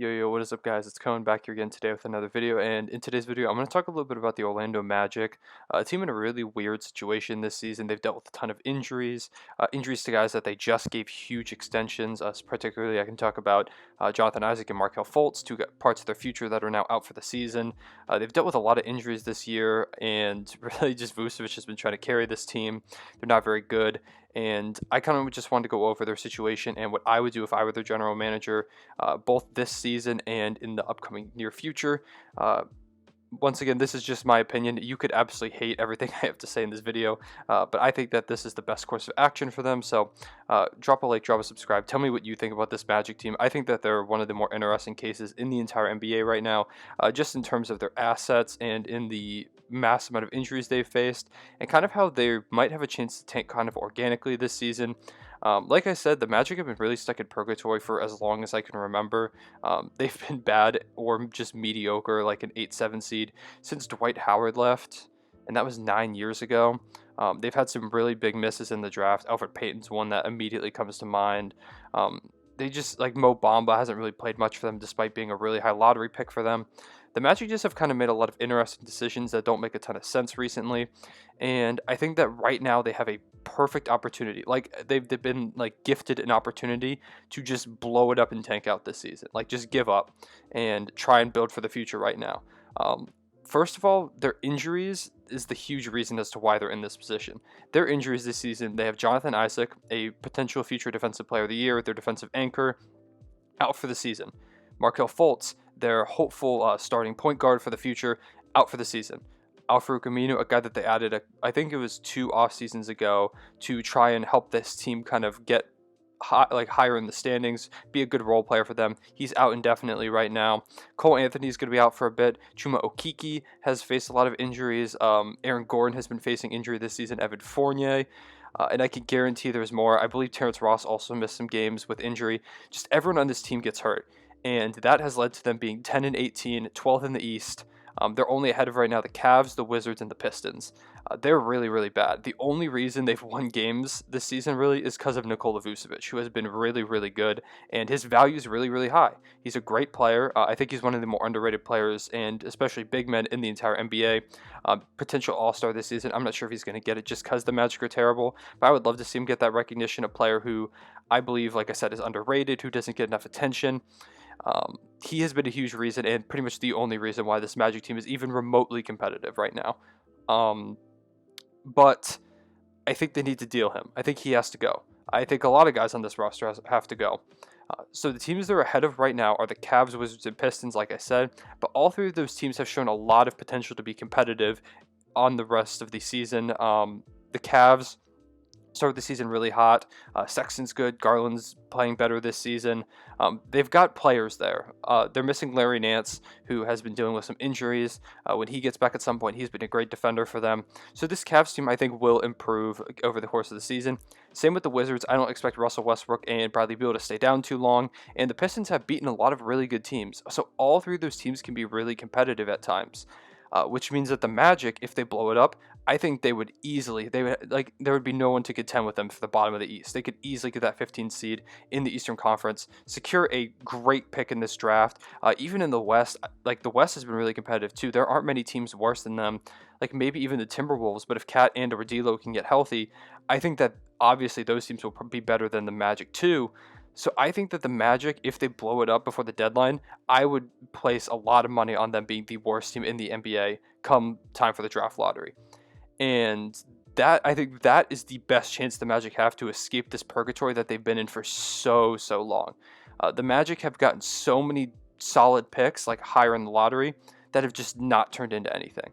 Yo, what is up, guys? It's Cohen back here again today with another video. And in today's video, I'm going to talk a little bit about the Orlando Magic, a team in a really weird situation this season. They've dealt with a ton of injuries, injuries to guys that they just gave huge extensions. Particularly, I can talk about Jonathan Isaac and Markelle Fultz, parts of their future that are now out for the season. They've dealt with a lot of injuries this year, and really just Vucevic has been trying to carry this team. They're not very good. And I kind of just wanted to go over their situation and what I would do if I were their general manager, both this season and in the upcoming near future. Once again, this is just my opinion. You could absolutely hate everything I have to say in this video, but I think that this is the best course of action for them. So drop a like, drop a subscribe. Tell me what you think about this Magic team. I think that they're one of the more interesting cases in the entire NBA right now, just in terms of their assets and in the mass amount of injuries they've faced, and kind of how they might have a chance to tank kind of organically this season. Like I said, the Magic have been really stuck in purgatory for as long as I can remember. They've been bad or just mediocre, like an 8-7 seed, since Dwight Howard left, and that was 9 years ago. They've had some really big misses in the draft. Elfrid Payton's one that immediately comes to mind. They just, like, Mo Bamba hasn't really played much for them despite being a really high lottery pick for them. The Magic just have kind of made a lot of interesting decisions that don't make a ton of sense recently, and I think that right now they have a perfect opportunity. Like, they've been, like, gifted an opportunity to just blow it up and tank out this season. Like, just give up and try and build for the future right now. First of all, their injuries is the huge reason as to why they're in this position. Their injuries this season, they have Jonathan Isaac, a potential future defensive player of the year, their defensive anchor, out for the season. Markelle Fultz, their hopeful starting point guard for the future, out for the season. Al-Farouq Aminu, a guy that they added, I think it was 2 off seasons ago, to try and help this team kind of get higher in the standings, be a good role player for them. He's out indefinitely right now. Cole Anthony's going to be out for a bit. Chuma Okeke has faced a lot of injuries. Aaron Gordon has been facing injury this season. Evan Fournier. And I can guarantee there's more. I believe Terrence Ross also missed some games with injury. Just everyone on this team gets hurt. And that has led to them being 10-18, 12th in the East. They're only ahead of right now the Cavs, the Wizards, and the Pistons. They're really, really bad. The only reason they've won games this season really is because of Nikola Vucevic, who has been really, really good, and his value is really, really high. He's a great player. I think he's one of the more underrated players, and especially big men in the entire NBA. Potential all-star this season. I'm not sure if he's going to get it just because the Magic are terrible, but I would love to see him get that recognition. A player who I believe, like I said, is underrated, who doesn't get enough attention. He has been a huge reason and pretty much the only reason why this Magic team is even remotely competitive right now. But I think they need to deal him. I think he has to go. I think a lot of guys on this roster have to go. So the teams they're ahead of right now are the Cavs, Wizards, and Pistons, like I said. But all three of those teams have shown a lot of potential to be competitive on the rest of the season. The Cavs started the season really hot. Sexton's good. Garland's playing better this season. They've got players there. They're missing Larry Nance, who has been dealing with some injuries. When he gets back at some point, he's been a great defender for them. So this Cavs team, I think, will improve over the course of the season. Same with the Wizards. I don't expect Russell Westbrook and Bradley Beal to stay down too long. And the Pistons have beaten a lot of really good teams. So all three of those teams can be really competitive at times. Which means that the Magic, if they blow it up, I think they would easily, there would be no one to contend with them for the bottom of the East. They could easily get that 15 seed in the Eastern Conference, secure a great pick in this draft. Even in the West, like the West has been really competitive too. There aren't many teams worse than them, like maybe even the Timberwolves. But if Cat and or D'Lo can get healthy, I think that obviously those teams will be better than the Magic too. So I think that the Magic, if they blow it up before the deadline, I would place a lot of money on them being the worst team in the NBA come time for the draft lottery. And that, I think that is the best chance the Magic have to escape this purgatory that they've been in for so long. The Magic have gotten so many solid picks, like higher in the lottery, that have just not turned into anything.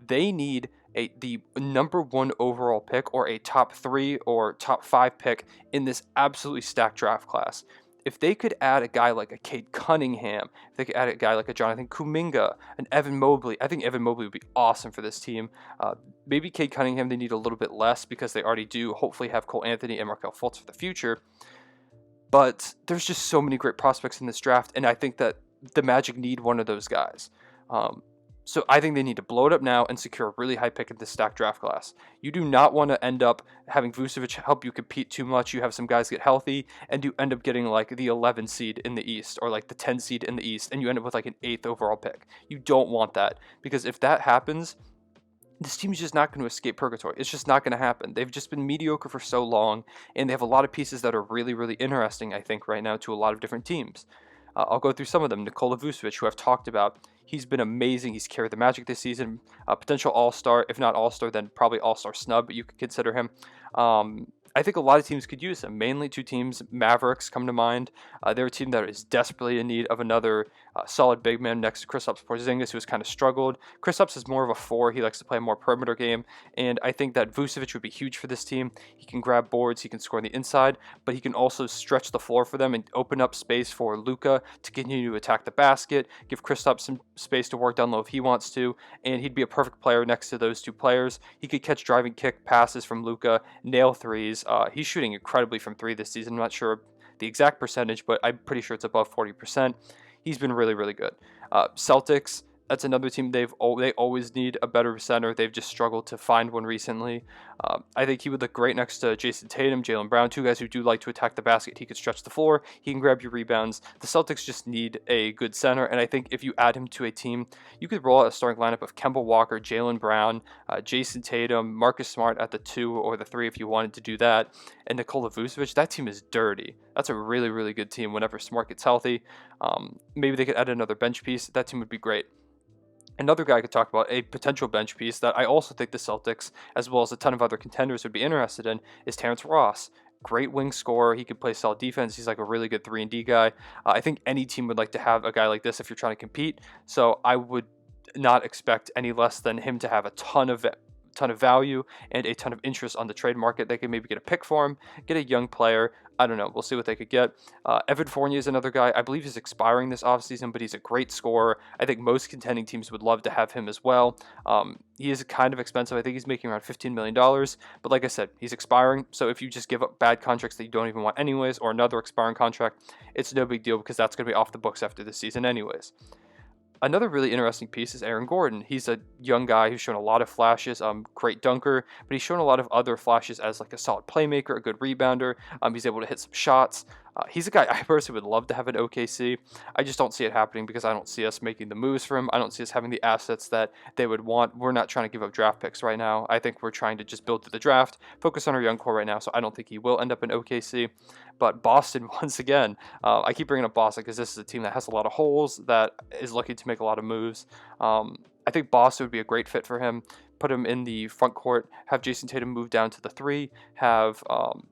They need the number 1 overall pick or a top 3 or top 5 pick in this absolutely stacked draft class. If they could add a guy like a Cade Cunningham, if they could add a guy like a Jonathan Kuminga, an Evan Mobley, I think Evan Mobley would be awesome for this team. Maybe Cade Cunningham they need a little bit less because they already do hopefully have Cole Anthony and Markelle Fultz for the future. But there's just so many great prospects in this draft, and I think that the Magic need one of those guys. So I think they need to blow it up now and secure a really high pick in this stacked draft class. You do not want to end up having Vucevic help you compete too much. You have some guys get healthy and you end up getting like the 11 seed in the East or like the 10 seed in the East and you end up with like an 8th overall pick. You don't want that, because if that happens, this team is just not going to escape purgatory. It's just not going to happen. They've just been mediocre for so long, and they have a lot of pieces that are really, really interesting, I think, right now to a lot of different teams. I'll go through some of them. Nikola Vucevic, who I've talked about, he's been amazing. He's carried the Magic this season. Potential All-Star, if not All-Star, then probably All-Star snub, but you could consider him. I think a lot of teams could use him. Mainly two teams, Mavericks come to mind. They're a team that is desperately in need of another solid big man next to Kristaps Porzingis, who has kind of struggled. Kristaps is more of a 4. He likes to play a more perimeter game, and I think that Vucevic would be huge for this team. He can grab boards, he can score on the inside, but he can also stretch the floor for them and open up space for Luka to continue to attack the basket, give Kristaps some space to work down low if he wants to, and he'd be a perfect player next to those two players. He could catch driving kick passes from Luka, nail threes. He's shooting incredibly from 3 this season. I'm not sure the exact percentage, but I'm pretty sure it's above 40%. He's been really, really good. Celtics, that's another team they always need a better center. They've just struggled to find one recently. I think he would look great next to Jason Tatum, Jaylen Brown, two guys who do like to attack the basket. He could stretch the floor. He can grab your rebounds. The Celtics just need a good center, and I think if you add him to a team, you could roll out a starting lineup of Kemba Walker, Jaylen Brown, Jason Tatum, Marcus Smart at the 2 or the 3 if you wanted to do that, and Nikola Vucevic. That team is dirty. That's a really, really good team whenever Smart gets healthy. Maybe they could add another bench piece. That team would be great. Another guy I could talk about, a potential bench piece that I also think the Celtics, as well as a ton of other contenders, would be interested in, is Terrence Ross. Great wing scorer. He could play solid defense. He's like a really good 3-and-D guy. I think any team would like to have a guy like this if you're trying to compete. So I would not expect any less than him to have a ton of value and a ton of interest on the trade market. They could maybe get a pick for him, get a young player. I don't know. We'll see what they could get. Evan Fournier is another guy. I believe he's expiring this offseason, but he's a great scorer. I think most contending teams would love to have him as well. He is kind of expensive. I think he's making around $15 million. But like I said, he's expiring. So if you just give up bad contracts that you don't even want anyways, or another expiring contract, it's no big deal because that's going to be off the books after this season anyways. Another really interesting piece is Aaron Gordon. He's a young guy who's shown a lot of flashes, great dunker, but he's shown a lot of other flashes as like a solid playmaker, a good rebounder. He's able to hit some shots. He's a guy I personally would love to have in OKC. I just don't see it happening because I don't see us making the moves for him. I don't see us having the assets that they would want. We're not trying to give up draft picks right now. I think we're trying to just build to the draft, focus on our young core right now, so I don't think he will end up in OKC. But Boston, once again, I keep bringing up Boston because this is a team that has a lot of holes, that is looking to make a lot of moves. I think Boston would be a great fit for him. Put him in the front court, have Jason Tatum move down to the 3, have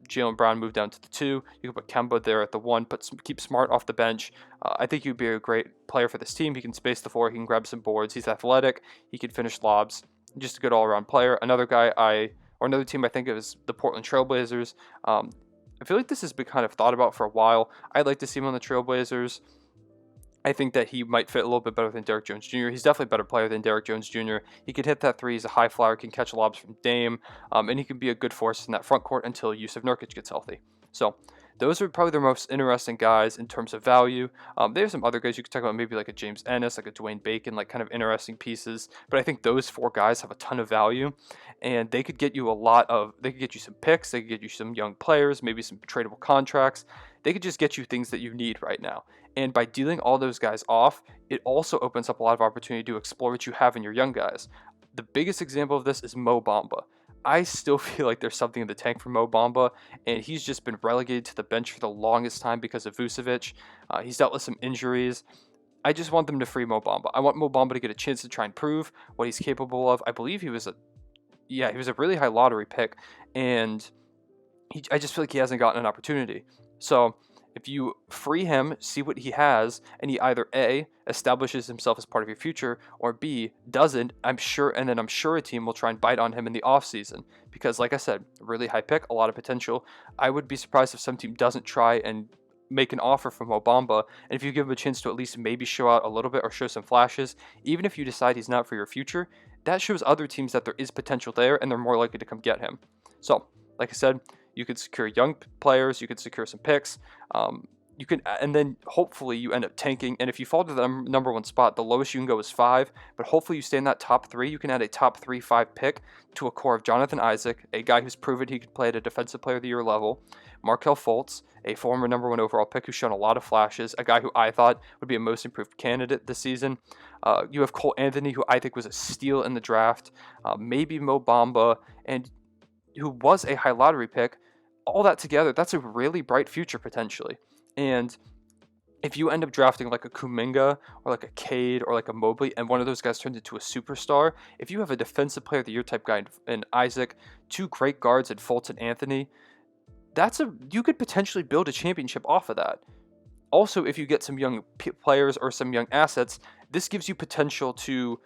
Jaylen Brown move down to the 2. You can put Kemba there at the 1, keep Smart off the bench. I think he'd be a great player for this team. He can space the floor, he can grab some boards, he's athletic, he can finish lobs. Just a good all-around player. Another team I think is the Portland Trailblazers. I feel like this has been kind of thought about for a while. I'd like to see him on the Trailblazers. I think that he might fit a little bit better than Derrick Jones Jr. He's definitely a better player than Derrick Jones Jr. He can hit that 3. He's a high flyer, can catch lobs from Dame, and he can be a good force in that front court until Jusuf Nurkic gets healthy. So those are probably the most interesting guys in terms of value. There's some other guys you could talk about, maybe like a James Ennis, like a Dwayne Bacon, like kind of interesting pieces. But I think those 4 guys have a ton of value, and they could get you they could get you some picks, they could get you some young players, maybe some tradable contracts. They could just get you things that you need right now. And by dealing all those guys off, it also opens up a lot of opportunity to explore what you have in your young guys. The biggest example of this is Mo Bamba. I still feel like there's something in the tank for Mo Bamba, and he's just been relegated to the bench for the longest time because of Vucevic. He's dealt with some injuries. I just want them to free Mo Bamba. I want Mo Bamba to get a chance to try and prove what he's capable of. I believe he was a really high lottery pick, and I just feel like he hasn't gotten an opportunity. So if you free him, see what he has, and he either A, establishes himself as part of your future, or B, doesn't, I'm sure a team will try and bite on him in the offseason. Because like I said, really high pick, a lot of potential. I would be surprised if some team doesn't try and make an offer from Mo Bamba, and if you give him a chance to at least maybe show out a little bit or show some flashes, even if you decide he's not for your future, that shows other teams that there is potential there, and they're more likely to come get him. So, like I said, you could secure young players, you could secure some picks. you can, and then hopefully you end up tanking. And if you fall to the number one spot, the lowest you can go is 5. But hopefully you stay in that top 3. You can add a top 3-5 pick to a core of Jonathan Isaac, a guy who's proven he could play at a Defensive Player of the Year level. Markelle Fultz, a former number 1 overall pick who's shown a lot of flashes, a guy who I thought would be a most improved candidate this season. You have Cole Anthony, who I think was a steal in the draft. Maybe Mo Bamba, and who was a high lottery pick. All that together, that's a really bright future potentially. And if you end up drafting like a Kuminga or like a Cade or like a Mobley, and one of those guys turns into a superstar, if you have a Defensive Player of the Year type guy in Isaac, 2 great guards in Fultz and Anthony, you could potentially build a championship off of that. Also, if you get some young players or some young assets, this gives you potential to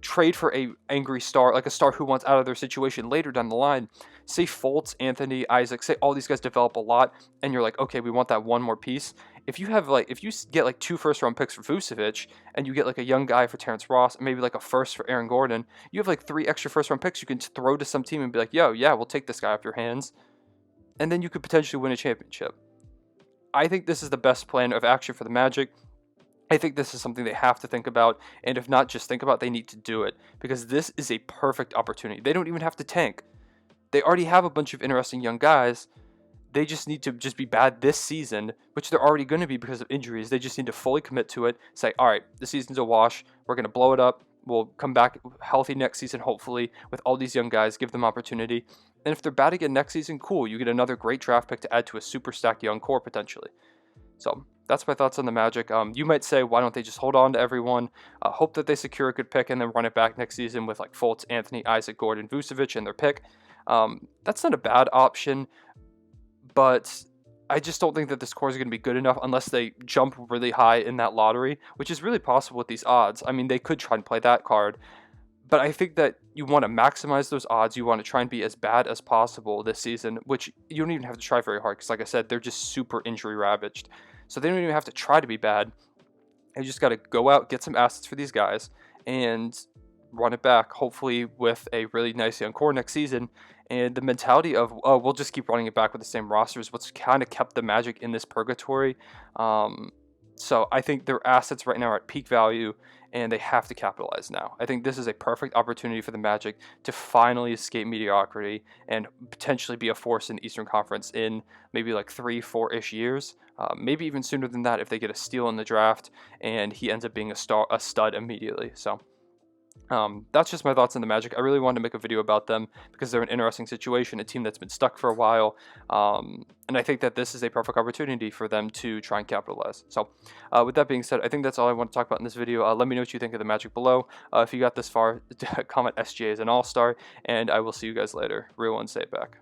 trade for a angry star, like a star who wants out of their situation later down the line. Say Fultz, Anthony, Isaac, say all these guys develop a lot, and you're like, okay, we want that one more piece. If you get like 2 first-round picks for Vucevic, and you get like a young guy for Terrence Ross, and maybe like a first for Aaron Gordon, you have like 3 extra first-round picks you can throw to some team and be like, yo, yeah, we'll take this guy off your hands, and then you could potentially win a championship. I think this is the best plan of action for the Magic. I think this is something they have to think about, and if not just think about, they need to do it, because this is a perfect opportunity. They don't even have to tank. They already have a bunch of interesting young guys. They just need to be bad this season, which they're already going to be because of injuries. They just need to fully commit to it, say, all right, the season's a wash. We're going to blow it up. We'll come back healthy next season, hopefully, with all these young guys, give them opportunity. And if they're bad again next season, cool. You get another great draft pick to add to a super stacked young core potentially. So that's my thoughts on the Magic. You might say, why don't they just hold on to everyone, hope that they secure a good pick, and then run it back next season with like Fultz, Anthony, Isaac, Gordon, Vucevic, and their pick. That's not a bad option, but I just don't think that this core is going to be good enough unless they jump really high in that lottery, which is really possible with these odds. I mean, they could try and play that card, but I think that you want to maximize those odds. You want to try and be as bad as possible this season, which you don't even have to try very hard because, like I said, they're just super injury ravaged. So they don't even have to try to be bad. You just got to go out, get some assets for these guys, and run it back, hopefully with a really nice young core next season. And the mentality of, oh, we'll just keep running it back with the same rosters, what's kind of kept the Magic in this purgatory. So I think their assets right now are at peak value, and they have to capitalize now. I think this is a perfect opportunity for the Magic to finally escape mediocrity and potentially be a force in the Eastern Conference in maybe like 3-4-ish years. Maybe even sooner than that if they get a steal in the draft and he ends up being a stud immediately. So that's just my thoughts on the Magic. I really wanted to make a video about them because they're an interesting situation, a team that's been stuck for a while, and I think that this is a perfect opportunity for them to try and capitalize. So with that being said, I think that's all I want to talk about in this video. Let me know what you think of the Magic below. If you got this far, comment SGA as an all-star, and I will see you guys later. Real one, say it back.